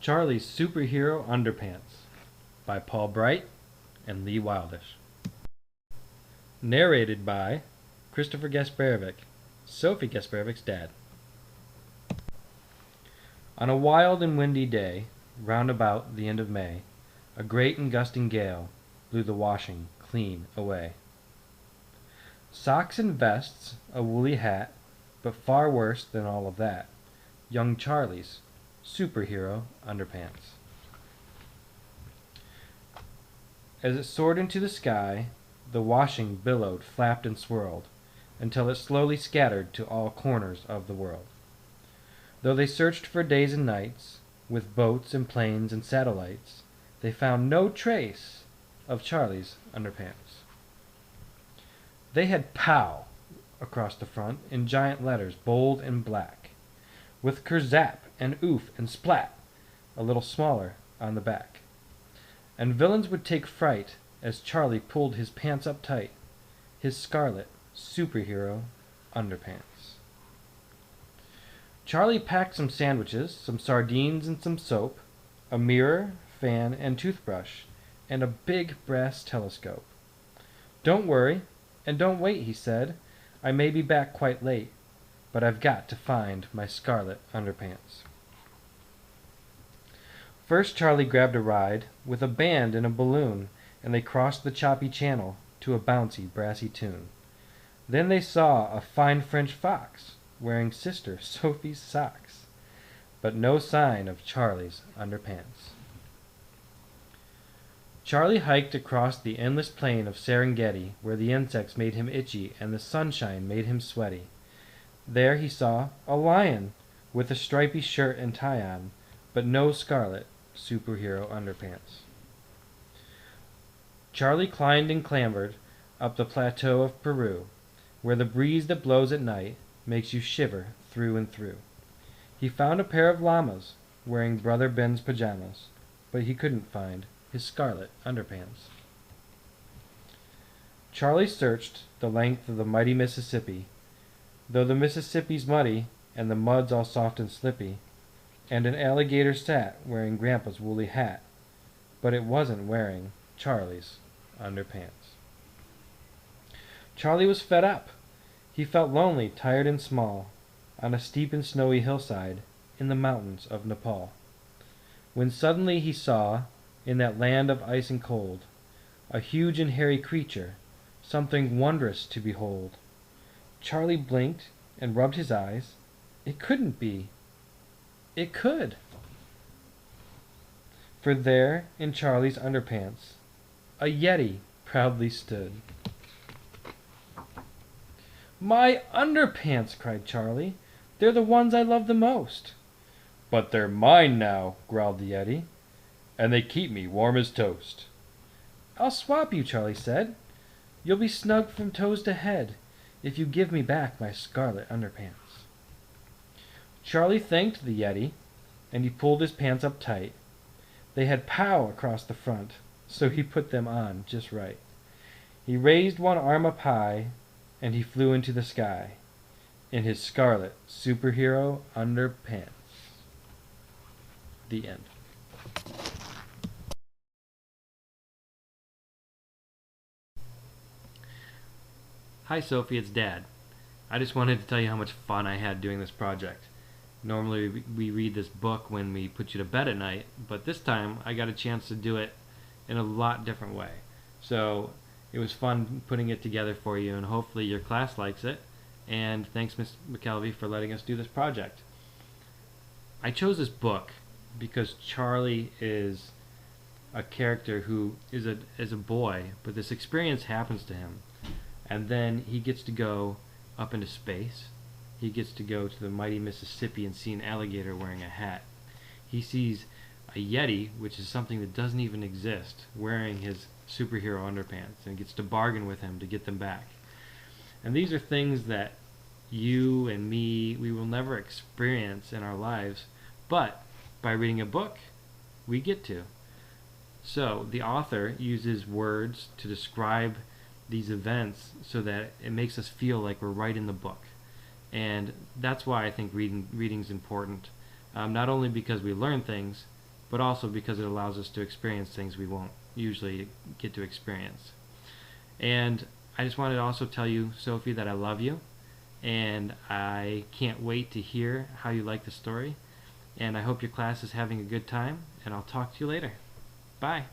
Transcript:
Charlie's Superhero Underpants by Paul Bright and Lee Wildish. Narrated by Christopher Gasparovic, Sophie Gasparovic's dad. On a wild and windy day, round about the end of May, a great and gusting gale blew the washing clean away. Socks and vests, a woolly hat, but far worse than all of that, young Charlie's Superhero Underpants. As it soared into the sky, the washing billowed, flapped, and swirled, until it slowly scattered to all corners of the world. Though they searched for days and nights, with boats and planes and satellites, they found no trace of Charlie's underpants. They had POW across the front in giant letters, bold and black, with kerzap and oof and splat a little smaller on the back. And villains would take fright as Charlie pulled his pants up tight, his scarlet superhero underpants. Charlie packed some sandwiches, some sardines and some soap, a mirror, fan, and toothbrush, and a big brass telescope. "Don't worry, and don't wait," he said. "I may be back quite late, but I've got to find my scarlet underpants." First Charlie grabbed a ride with a band and a balloon, and they crossed the choppy channel to a bouncy, brassy tune. Then they saw a fine French fox wearing Sister Sophie's socks, but no sign of Charlie's underpants. Charlie hiked across the endless plain of Serengeti, where the insects made him itchy and the sunshine made him sweaty. There he saw a lion with a stripy shirt and tie on, but no scarlet superhero underpants. Charlie climbed and clambered up the plateau of Peru, where the breeze that blows at night makes you shiver through and through. He found a pair of llamas wearing Brother Ben's pajamas, but he couldn't find his scarlet underpants. Charlie searched the length of the mighty Mississippi, though the Mississippi's muddy and the mud's all soft and slippy, and an alligator sat wearing Grandpa's woolly hat, but it wasn't wearing Charlie's underpants. Charlie was fed up. He felt lonely, tired, and small, on a steep and snowy hillside in the mountains of Nepal, when suddenly he saw, in that land of ice and cold, a huge and hairy creature, something wondrous to behold. Charlie blinked and rubbed his eyes. It couldn't be. It could. For there, in Charlie's underpants, a Yeti proudly stood. "My underpants!" cried Charlie. "They're the ones I love the most." "But they're mine now," growled the Yeti, "and they keep me warm as toast." "I'll swap you," Charlie said. "You'll be snug from toes to head if you give me back my scarlet underpants." Charlie thanked the Yeti, and he pulled his pants up tight. They had POW across the front, so he put them on just right. He raised one arm up high, and he flew into the sky in his scarlet superhero underpants. The end. Hi Sophie, it's Dad. I just wanted to tell you how much fun I had doing this project. Normally we read this book when we put you to bed at night, but this time I got a chance to do it in a lot different way. So it was fun putting it together for you, and hopefully your class likes it. And thanks, Ms. McKelvey, for letting us do this project. I chose this book because Charlie is a character who is a boy, but this experience happens to him. And then he gets to go up into space. He gets to go to the mighty Mississippi and see an alligator wearing a hat. He sees a Yeti, which is something that doesn't even exist, wearing his superhero underpants, and gets to bargain with him to get them back. And these are things that you and me, we will never experience in our lives, but by reading a book, we get to. So the author uses words to describe these events so that it makes us feel like we're right in the book. And that's why I think reading is important. Not only because we learn things, but also because it allows us to experience things we won't usually get to experience. And I just wanted to also tell you, Sophie, that I love you, and I can't wait to hear how you like the story, and I hope your class is having a good time, and I'll talk to you later. Bye.